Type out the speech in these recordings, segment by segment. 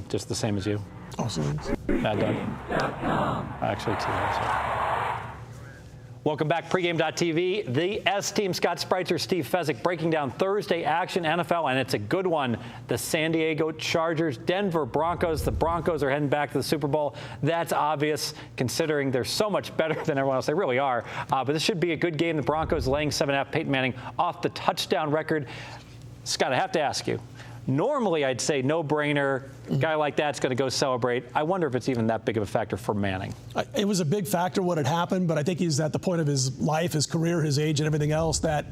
Just the same as you. Awesome. Bad Doug. Actually, two. Welcome back, pregame.tv. The S team, Scott Spreitzer, Steve Fezzik, breaking down Thursday action NFL, and it's a good one. The San Diego Chargers, Denver Broncos. The Broncos are heading back to the Super Bowl. That's obvious, considering they're so much better than everyone else. They really are. But this should be a good game. The Broncos laying 7.5. Peyton Manning off the touchdown record. Scott, I have to ask you. Normally, I'd say no-brainer. A guy like that's going to go celebrate. I wonder if it's even that big of a factor for Manning. It was a big factor what had happened, but I think he's at the point of his life, his career, his age, and everything else that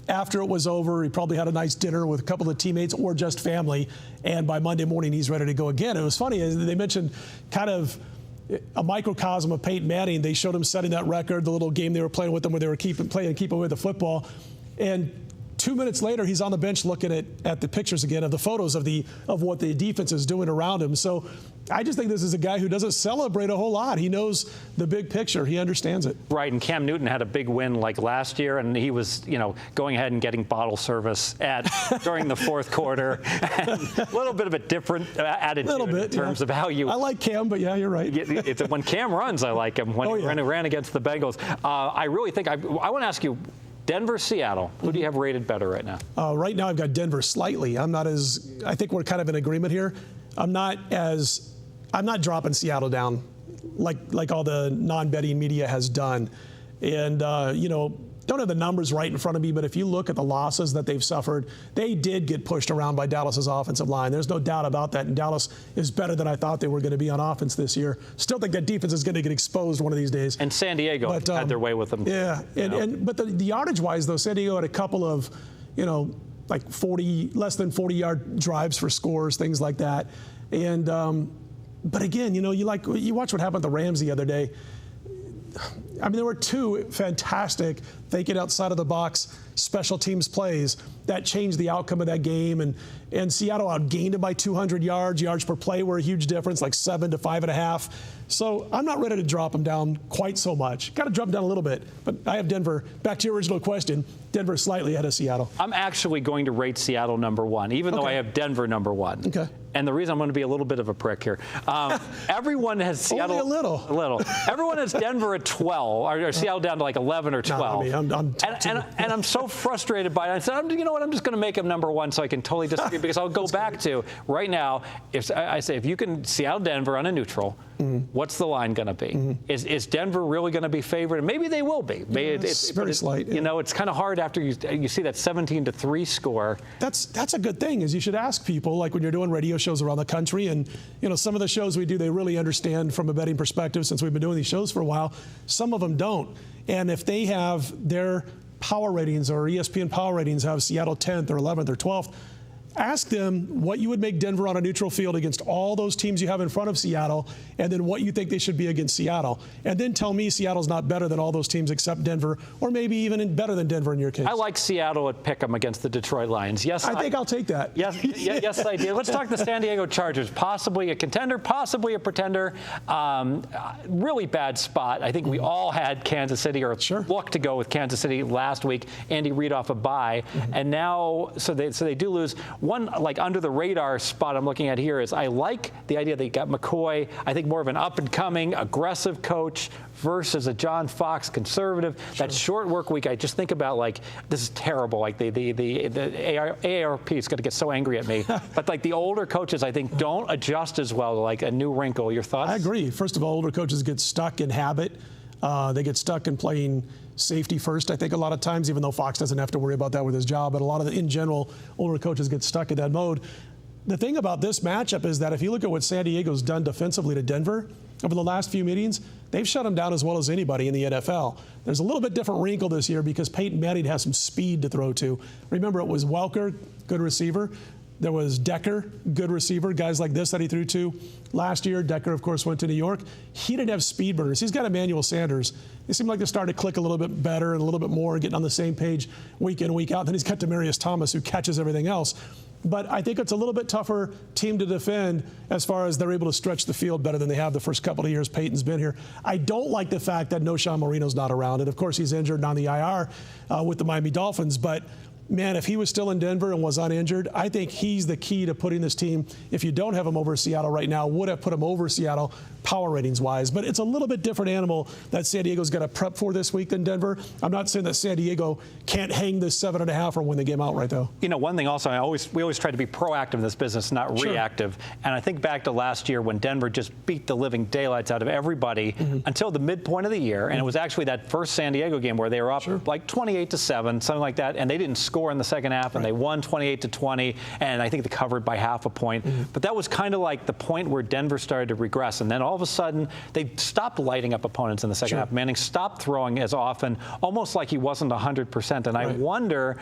after it was over, he probably had a nice dinner with a couple of teammates or just family, and by Monday morning, he's ready to go again. It was funny. They mentioned kind of a microcosm of Peyton Manning. They showed him setting that record, the little game they were playing with them where they were keeping away the football. And 2 minutes later, he's on the bench looking at the pictures again of the photos of what the defense is doing around him. So I just think this is a guy who doesn't celebrate a whole lot. He knows the big picture. He understands it. Right, and Cam Newton had a big win like last year, and he was, going ahead and getting bottle service during the fourth quarter. A little bit of a different attitude in terms of how you. I like Cam, but yeah, you're right. When Cam runs, I like him. When he ran against the Bengals, I really think I want to ask you. Denver, Seattle. Who do you have rated better right now? Right now, I've got Denver slightly. I think we're kind of in agreement here. I'm not dropping Seattle down like all the non-betting media has done. And, don't have the numbers right in front of me, but if you look at the losses that they've suffered, they did get pushed around by Dallas's offensive line. There's no doubt about that. And Dallas is better than I thought they were going to be on offense this year. Still think that defense is going to get exposed one of these days. And San Diego had their way with them. Yeah. But the yardage-wise, though, San Diego had a couple of, like less than 40-yard drives for scores, things like that. And but again, you watch what happened to the Rams the other day. I mean, there were two fantastic thinking outside of the box special teams plays that changed the outcome of that game. And Seattle outgained it by 200 yards. Yards per play were a huge difference, like 7 to 5.5. So I'm not ready to drop them down quite so much. Got to drop them down a little bit. But I have Denver. Back to your original question, Denver slightly ahead of Seattle. I'm actually going to rate Seattle number one, even though I have Denver number one. Okay. And the reason I'm going to be a little bit of a prick here, everyone has Seattle. Only a little. Everyone has Denver at 12, or Seattle down to like 11 or 12. No, and I'm so frustrated by it. I said, you know what? I'm just going to make him number one so I can totally disagree because I'll go back to right now. If you can Seattle Denver on a neutral, what's the line going to be? Is Denver really going to be favored? And maybe they will be. It's very slight. It's kind of hard after you see that 17-3 score. That's a good thing. Is you should ask people, like when you're doing radio shows around the country, and some of the shows we do, they really understand from a betting perspective since we've been doing these shows for a while. Some of them don't. And if they have their power ratings or ESPN power ratings have Seattle 10th or 11th or 12th, ask them what you would make Denver on a neutral field against all those teams you have in front of Seattle, and then what you think they should be against Seattle. And then tell me Seattle's not better than all those teams except Denver, or maybe even better than Denver in your case. I like Seattle at pick'em agaest the Detroit Lions. Yes, I think I'll take that. Yes, I do. Let's talk the San Diego Chargers. Possibly a contender, possibly a pretender. Really bad spot. I think we all had Kansas City, or looked to go with Kansas City last week. Andy Reid off a bye, and now so they do lose. One like under the radar spot I'm looking at here is I like the idea they got McCoy. I think more of an up and coming aggressive coach versus a John Fox conservative. That short work week, I just think about like this is terrible. Like the AARP is going to get so angry at me. But like the older coaches, I think don't adjust as well to like a new wrinkle. Your thoughts? I agree. First of all, older coaches get stuck in habit. They get stuck in playing safety first, I think, a lot of times, even though Fox doesn't have to worry about that with his job. But a lot of in general, older coaches get stuck in that mode. The thing about this matchup is that if you look at what San Diego's done defensively to Denver over the last few meetings, they've shut them down as well as anybody in the NFL. There's a little bit different wrinkle this year because Peyton Manning has some speed to throw to. Remember, it was Welker, good receiver. There was Decker, good receiver, guys like this that he threw to last year. Decker, of course, went to New York. He didn't have speed burners. He's got Emmanuel Sanders. They seem like they're starting to click a little bit better and a little bit more, getting on the same page week in, week out. Then he's got Demaryius Thomas, who catches everything else. But I think it's a little bit tougher team to defend as far as they're able to stretch the field better than they have the first couple of years Peyton's been here. I don't like the fact that Noshawn Marino's not around. And, of course, he's injured and on the IR with the Miami Dolphins. But man, if he was still in Denver and was uninjured, I think he's the key to putting this team, if you don't have him over Seattle right now, would have put him over Seattle power ratings wise. But it's a little bit different animal that San Diego's got to prep for this week than Denver. I'm not saying that San Diego can't hang this 7.5 or win the game outright, though. You know, one thing also, we always try to be proactive in this business, not reactive. And I think back to last year when Denver just beat the living daylights out of everybody until the midpoint of the year. And it was actually that first San Diego game where they were up like 28-7, something like that. And they didn't score in the second half, and they won 28-20. And I think they covered by half a point. But that was kind of like the point where Denver started to regress. And then all of a sudden, they stopped lighting up opponents in the second half. Manning stopped throwing as often, almost like he wasn't 100%. And I wonder,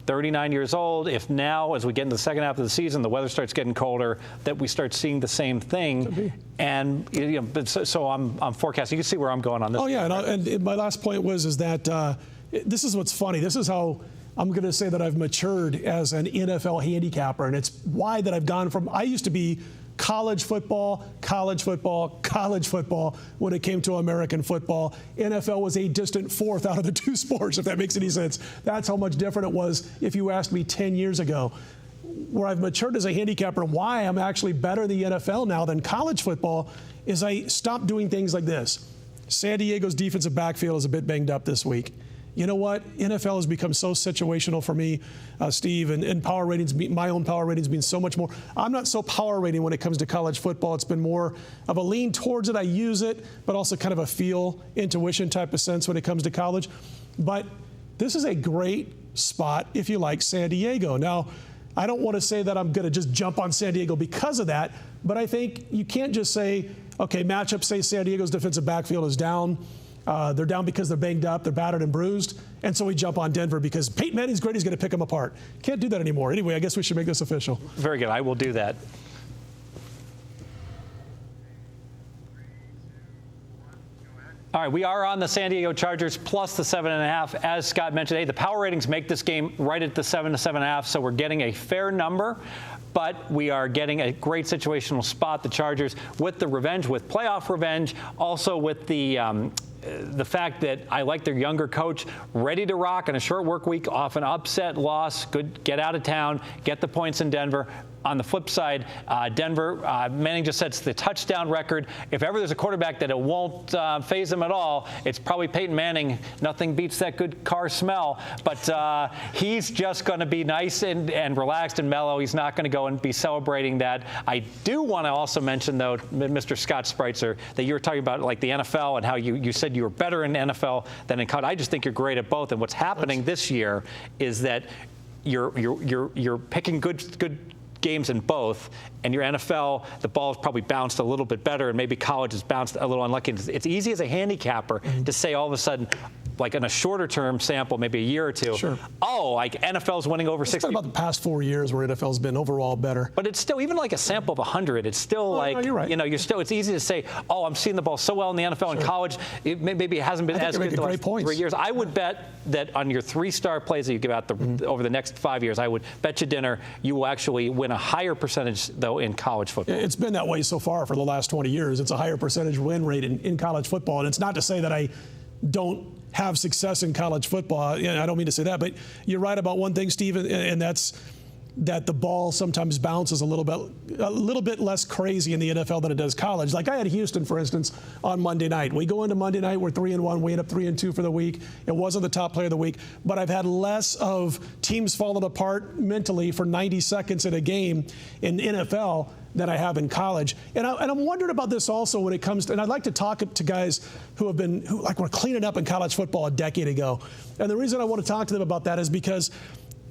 39 years old, if now, as we get into the second half of the season, the weather starts getting colder, that we start seeing the same thing. And you know, so I'm forecasting. You can see where I'm going on this. Oh yeah, and my last point was that this is what's funny. This is how I'm going to say that I've matured as an NFL handicapper, and it's why that I've gone from, I used to be college football when it came to American football. NFL was a distant fourth out of the two sports, if that makes any sense. That's how much different it was if you asked me 10 years ago. Where I've matured as a handicapper and why I'm actually better in the NFL now than college football is I stopped doing things like this. San Diego's defensive backfield is a bit banged up this week. You know what? NFL has become so situational for me, Steve, and power ratings, my own power ratings mean so much more. I'm not so power rating when it comes to college football. It's been more of a lean towards it. I use it, but also kind of a feel, intuition type of sense when it comes to college. But this is a great spot if you like San Diego. Now, I don't want to say that I'm going to just jump on San Diego because of that, but I think you can't just say, okay, matchup, say San Diego's defensive backfield is down. They're down because they're banged up, they're battered and bruised, and so we jump on Denver because Peyton Manning's great, he's going to pick them apart. Can't do that anymore. Anyway, I guess we should make this official. Very good. I will do that. All right, we are on the San Diego Chargers plus the 7.5. As Scott mentioned, hey, the power ratings make this game right at the 7 to 7.5, so we're getting a fair number. But we are getting a great situational spot, the Chargers, with the revenge, with playoff revenge, also with the fact that I like their younger coach, ready to rock in a short work week, off an upset loss, good, get out of town, get the points in Denver. On the flip side, Denver, Manning just sets the touchdown record. If ever there's a quarterback that it won't faze him at all, it's probably Peyton Manning. Nothing beats that good car smell. But he's just going to be nice and relaxed and mellow. He's not going to go and be celebrating that. I do want to also mention, though, Mr. Scott Spreitzer, that you were talking about like the NFL and how you said you were better in NFL than in college. I just think you're great at both. And what's happening this year is that you're picking good games in both, and your NFL, the ball's probably bounced a little bit better, and maybe college has bounced a little unlucky. It's easy as a handicapper to say all of a sudden, like in a shorter term sample, maybe a year or two, oh, like NFL's winning over 60. It's been about the past 4 years where NFL's been overall better. But it's still, even like a sample of 100, it's still no, you're right. You know, it's easzy to say, oh, I'm seeing the ball so well in the NFL and college, maybe it hasn't been as good the last 3 years. I would bet that on your 3-star plays that you give out over the next 5 years, I would bet you dinner you will actually win a higher percentage, though, in college football. It's been that way so far for the last 20 years. It's a higher percentage win rate in college football. And it's not to say that I don't have success in college football. I don't mean to say that, but you're right about one thing, Steve, and that's that the ball sometimes bounces a little bit less crazy in the NFL than it does college. Like I had Houston, for instance, on Monday night. We go into Monday night, we're 3-1, we end up 3-2 for the week. It wasn't the top player of the week, but I've had less of teams falling apart mentally for 90 seconds in a game in NFL than I have in college. And I'm wondering about this also when it comes to, and I'd like to talk to guys who were cleaning up in college football a decade ago. And the reason I want to talk to them about that is because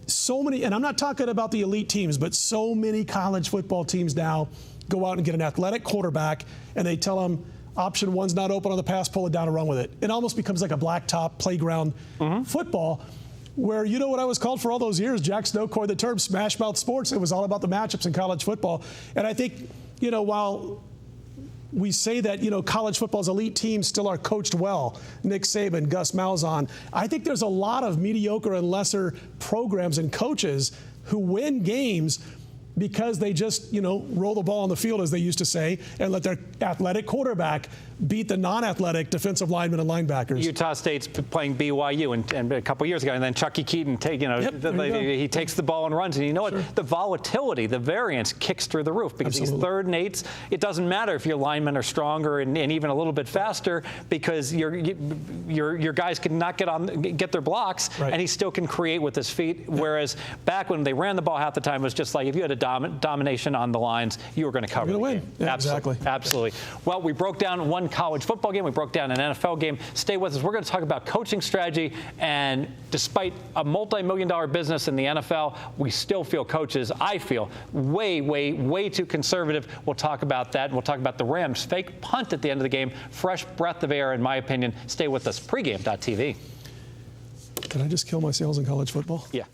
so many, and I'm not talking about the elite teams, but so many college football teams now go out and get an athletic quarterback and they tell them option one's not open on the pass, pull it down and run with it. It almost becomes like a blacktop playground football where, you know what I was called for all those years? Jack Snow coined the term smash mouth sports. It was all about the matchups in college football. And I think, you know, while we say that, you know, college football's elite teams still are coached well, Nick Saban, Gus Malzahn, I think there's a lot of mediocre and lesser programs and coaches who win games because they just, roll the ball on the field, as they used to say, and let their athletic quarterback beat the non-athletic defensive linemen and linebackers. Utah State's playing BYU and a couple years ago, and then Chucky Keaton, he takes the ball and runs. And you know what? The volatility, the variance kicks through the roof because these 3rd and 8s, it doesn't matter if your linemen are stronger and even a little bit faster because your guys can not get their blocks, and he still can create with his feet. Whereas back when they ran the ball half the time, it was just like if you had a domination on the lines, you were going to cover the win. game. Yeah, Absolutely. exactly. Absolutely. Well, we broke down one college football game. We broke down an NFL game. Stay with us. We're going to talk about coaching strategy. And despite a multi-million-dollar business in the NFL, we still feel coaches, I feel, way too conservative. We'll talk about that. We'll talk about the Rams' fake punt at the end of the game. Fresh breath of air, in my opinion. Stay with us. Pregame.tv. Did I just kill my sales in college football? Yeah.